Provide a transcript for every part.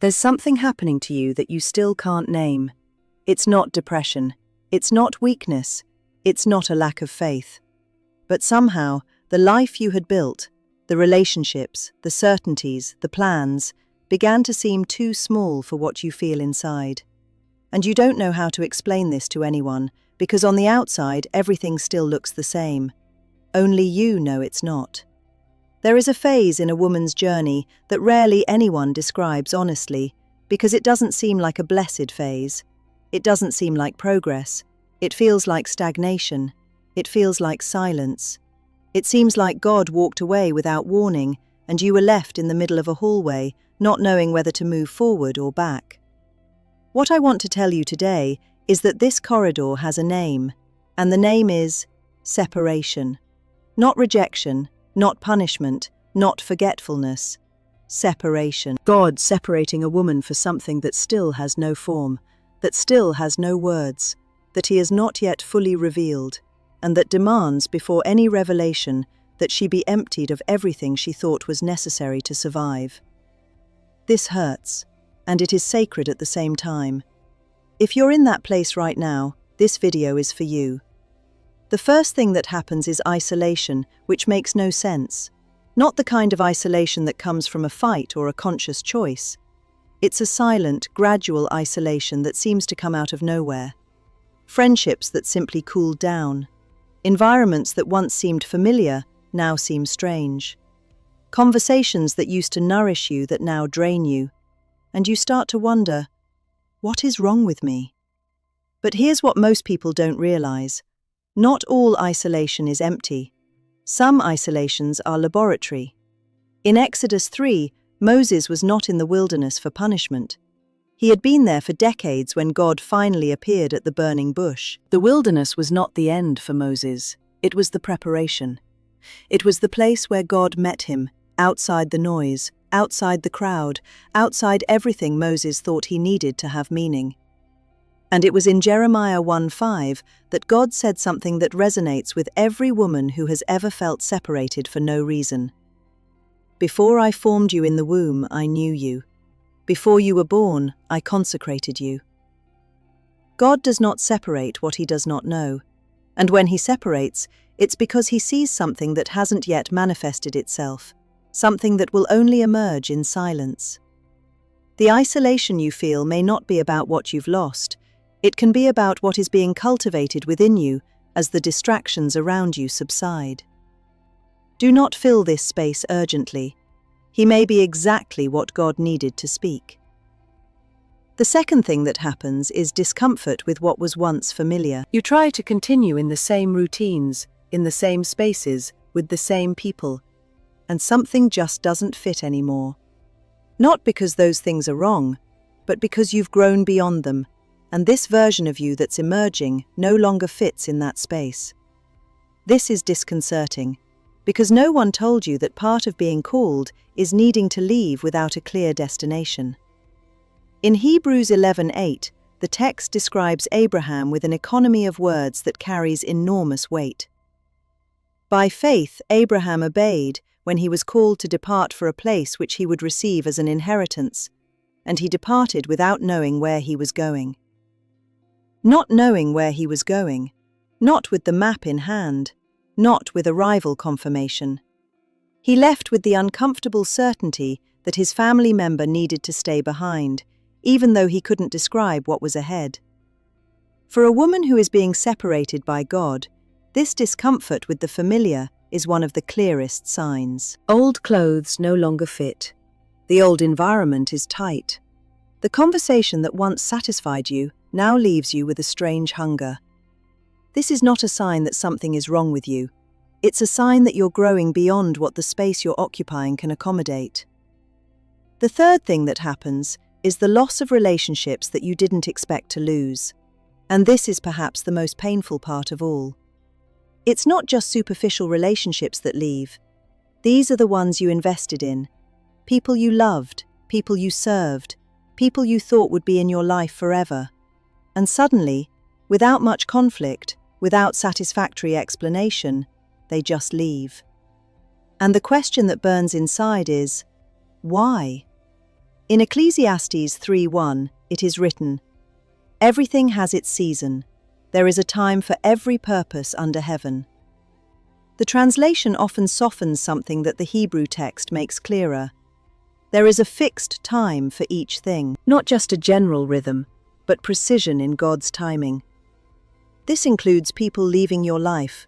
There's something happening to you that you still can't name. It's not depression. It's not weakness. It's not a lack of faith. But somehow, the life you had built, the relationships, the certainties, the plans, began to seem too small for what you feel inside. And you don't know how to explain this to anyone, because on the outside, everything still looks the same. Only you know it's not. There is a phase in a woman's journey that rarely anyone describes honestly, because it doesn't seem like a blessed phase. It doesn't seem like progress. It feels like stagnation. It feels like silence. It seems like God walked away without warning, and you were left in the middle of a hallway, not knowing whether to move forward or back. What I want to tell you today is that this corridor has a name, and the name is separation. Not rejection, not punishment, not forgetfulness. Separation. God separating a woman for something that still has no form, that still has no words, that He has not yet fully revealed, and that demands, before any revelation, that she be emptied of everything she thought was necessary to survive. This hurts, and it is sacred at the same time. If you're in that place right now, this video is for you. The first thing that happens is isolation, which makes no sense. Not the kind of isolation that comes from a fight or a conscious choice. It's a silent, gradual isolation that seems to come out of nowhere. Friendships that simply cooled down. Environments that once seemed familiar now seem strange. Conversations that used to nourish you that now drain you. And you start to wonder, what is wrong with me? But here's what most people don't realize. Not all isolation is empty. Some isolations are laboratory. In Exodus 3, Moses was not in the wilderness for punishment. He had been there for decades when God finally appeared at the burning bush. The wilderness was not the end for Moses. It was the preparation. It was the place where God met him, outside the noise, outside the crowd, outside everything Moses thought he needed to have meaning. And it was in Jeremiah 1:5 that God said something that resonates with every woman who has ever felt separated for no reason. Before I formed you in the womb, I knew you. Before you were born, I consecrated you. God does not separate what He does not know. And when He separates, it's because He sees something that hasn't yet manifested itself, something that will only emerge in silence. The isolation you feel may not be about what you've lost. It can be about what is being cultivated within you as the distractions around you subside. Do not fill this space urgently. He may be exactly what God needed to speak. The second thing that happens is discomfort with what was once familiar. You try to continue in the same routines, in the same spaces, with the same people, and something just doesn't fit anymore. Not because those things are wrong, but because you've grown beyond them, and this version of you that's emerging no longer fits in that space. This is disconcerting, because no one told you that part of being called is needing to leave without a clear destination. In Hebrews 11:8, the text describes Abraham with an economy of words that carries enormous weight. By faith, Abraham obeyed when he was called to depart for a place which he would receive as an inheritance, and he departed without knowing where he was going. Not knowing where he was going, not with the map in hand, not with arrival confirmation. He left with the uncomfortable certainty that his family member needed to stay behind, even though he couldn't describe what was ahead. For a woman who is being separated by God, this discomfort with the familiar is one of the clearest signs. Old clothes no longer fit. The old environment is tight. The conversation that once satisfied you now leaves you with a strange hunger. This is not a sign that something is wrong with you. It's a sign that you're growing beyond what the space you're occupying can accommodate. The third thing that happens is the loss of relationships that you didn't expect to lose. And this is perhaps the most painful part of all. It's not just superficial relationships that leave. These are the ones you invested in. People you loved, people you served, people you thought would be in your life forever. And suddenly, without much conflict, without satisfactory explanation, they just leave. And the question that burns inside is, why? In Ecclesiastes 3:1, it is written, "Everything has its season. There is a time for every purpose under heaven." The translation often softens something that the Hebrew text makes clearer. There is a fixed time for each thing, not just a general rhythm, but precision in God's timing. This includes people leaving your life.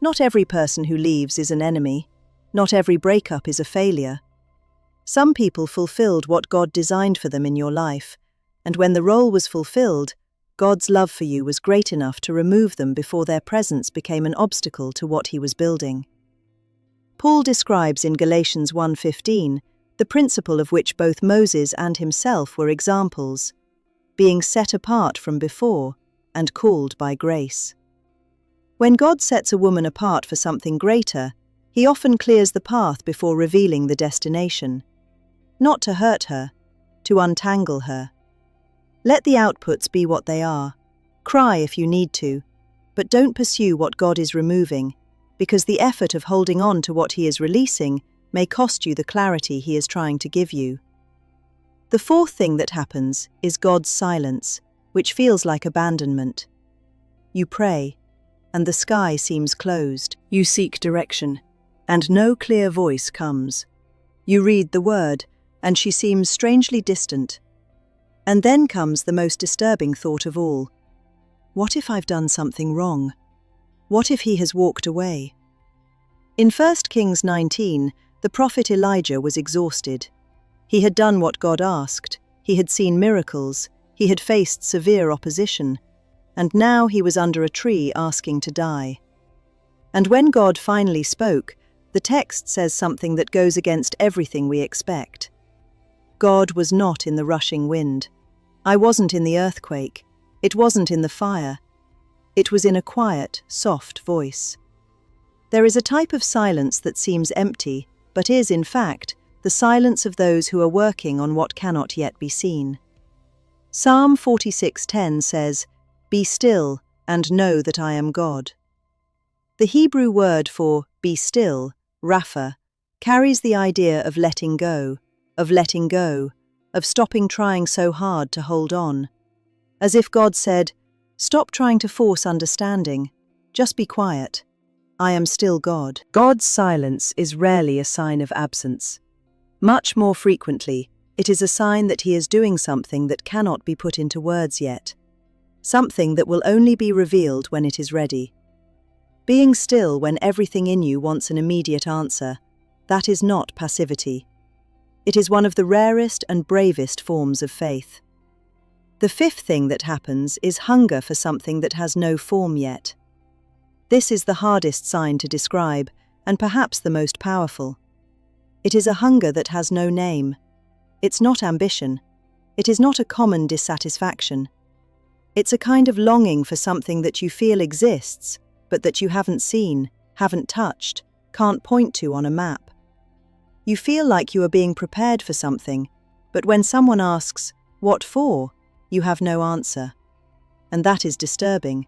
Not every person who leaves is an enemy. Not every breakup is a failure. Some people fulfilled what God designed for them in your life, and when the role was fulfilled, God's love for you was great enough to remove them before their presence became an obstacle to what He was building. Paul describes in Galatians 1:15 the principle of which both Moses and himself were examples, being set apart from before and called by grace. When God sets a woman apart for something greater, He often clears the path before revealing the destination. Not to hurt her, to untangle her. Let the outputs be what they are. Cry if you need to, but don't pursue what God is removing, because the effort of holding on to what He is releasing may cost you the clarity He is trying to give you. The fourth thing that happens is God's silence, which feels like abandonment. You pray, and the sky seems closed. You seek direction, and no clear voice comes. You read the word, and she seems strangely distant. And then comes the most disturbing thought of all. What if I've done something wrong? What if He has walked away? In 1 Kings 19, the prophet Elijah was exhausted. He had done what God asked, he had seen miracles, he had faced severe opposition, and now he was under a tree asking to die. And when God finally spoke, the text says something that goes against everything we expect. God was not in the rushing wind. I wasn't in the earthquake. It wasn't in the fire. It was in a quiet, soft voice. There is a type of silence that seems empty, but is, in fact, the silence of those who are working on what cannot yet be seen. Psalm 46:10 says, "Be still and know that I am God." The Hebrew word for "be still," raphah, carries the idea of letting go, of stopping trying so hard to hold on. As if God said, "Stop trying to force understanding. Just be quiet. I am still God." God's silence is rarely a sign of absence. Much more frequently, it is a sign that He is doing something that cannot be put into words yet. Something that will only be revealed when it is ready. Being still when everything in you wants an immediate answer, that is not passivity. It is one of the rarest and bravest forms of faith. The fifth thing that happens is hunger for something that has no form yet. This is the hardest sign to describe, and perhaps the most powerful. It is a hunger that has no name. It's not ambition. It is not a common dissatisfaction. It's a kind of longing for something that you feel exists, but that you haven't seen, haven't touched, can't point to on a map. You feel like you are being prepared for something, but when someone asks, "What for?" you have no answer. And that is disturbing,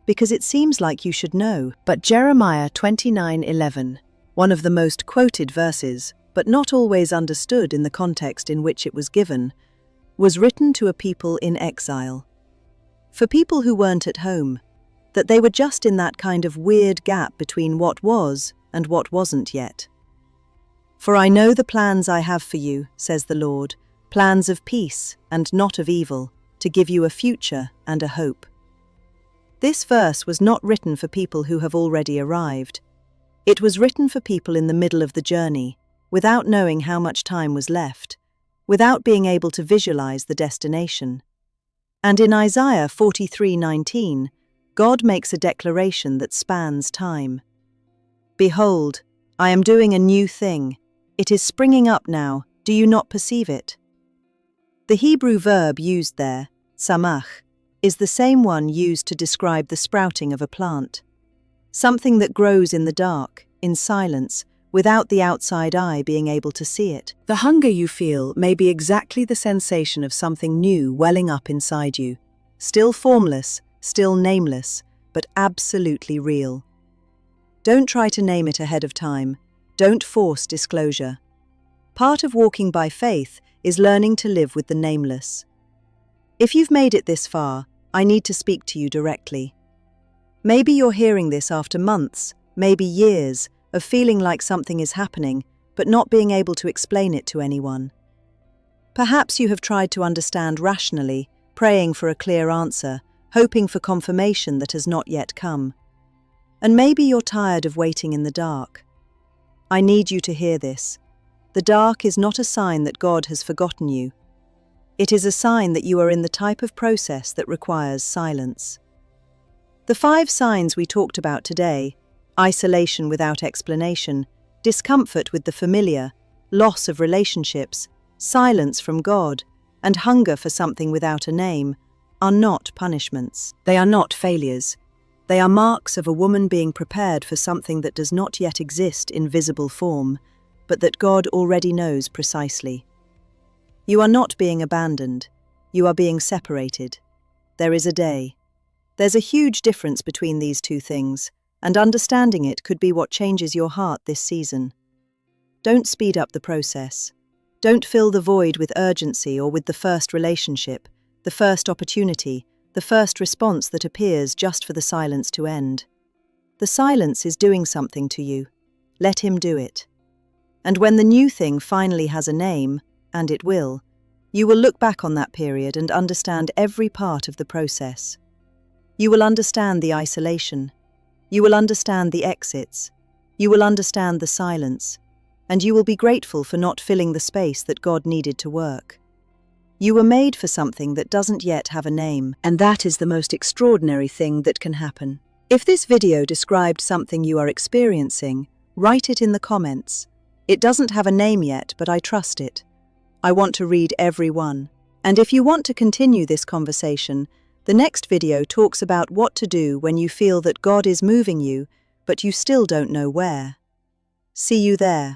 because it seems like you should know. But Jeremiah 29:11, one of the most quoted verses, but not always understood in the context in which it was given, was written to a people in exile. For people who weren't at home, that they were just in that kind of weird gap between what was and what wasn't yet. "For I know the plans I have for you, says the Lord, plans of peace and not of evil, to give you a future and a hope." This verse was not written for people who have already arrived. It was written for people in the middle of the journey, without knowing how much time was left, without being able to visualize the destination. And in Isaiah 43:19, God makes a declaration that spans time. "Behold, I am doing a new thing. It is springing up now. Do you not perceive it?" The Hebrew verb used there, tsamach, is the same one used to describe the sprouting of a plant. Something that grows in the dark, in silence, without the outside eye being able to see it. The hunger you feel may be exactly the sensation of something new welling up inside you, still formless, still nameless, but absolutely real. Don't try to name it ahead of time. Don't force disclosure. Part of walking by faith is learning to live with the nameless. If you've made it this far, I need to speak to you directly. Maybe you're hearing this after months, maybe years, of feeling like something is happening, but not being able to explain it to anyone. Perhaps you have tried to understand rationally, praying for a clear answer, hoping for confirmation that has not yet come. And maybe you're tired of waiting in the dark. I need you to hear this. The dark is not a sign that God has forgotten you. It is a sign that you are in the type of process that requires silence. The 5 signs we talked about today, isolation without explanation, discomfort with the familiar, loss of relationships, silence from God, and hunger for something without a name, are not punishments. They are not failures. They are marks of a woman being prepared for something that does not yet exist in visible form, but that God already knows precisely. You are not being abandoned. You are being separated. There is a day. There's a huge difference between these two things, and understanding it could be what changes your heart this season. Don't speed up the process. Don't fill the void with urgency or with the first relationship, the first opportunity, the first response that appears just for the silence to end. The silence is doing something to you. Let him do it. And when the new thing finally has a name, and it will, you will look back on that period and understand every part of the process. You will understand the isolation. You will understand the exits. You will understand the silence. And you will be grateful for not filling the space that God needed to work. You were made for something that doesn't yet have a name, and that is the most extraordinary thing that can happen. If this video described something you are experiencing, write it in the comments. It doesn't have a name yet, but I trust it. I want to read every one. And if you want to continue this conversation, the next video talks about what to do when you feel that God is moving you, but you still don't know where. See you there.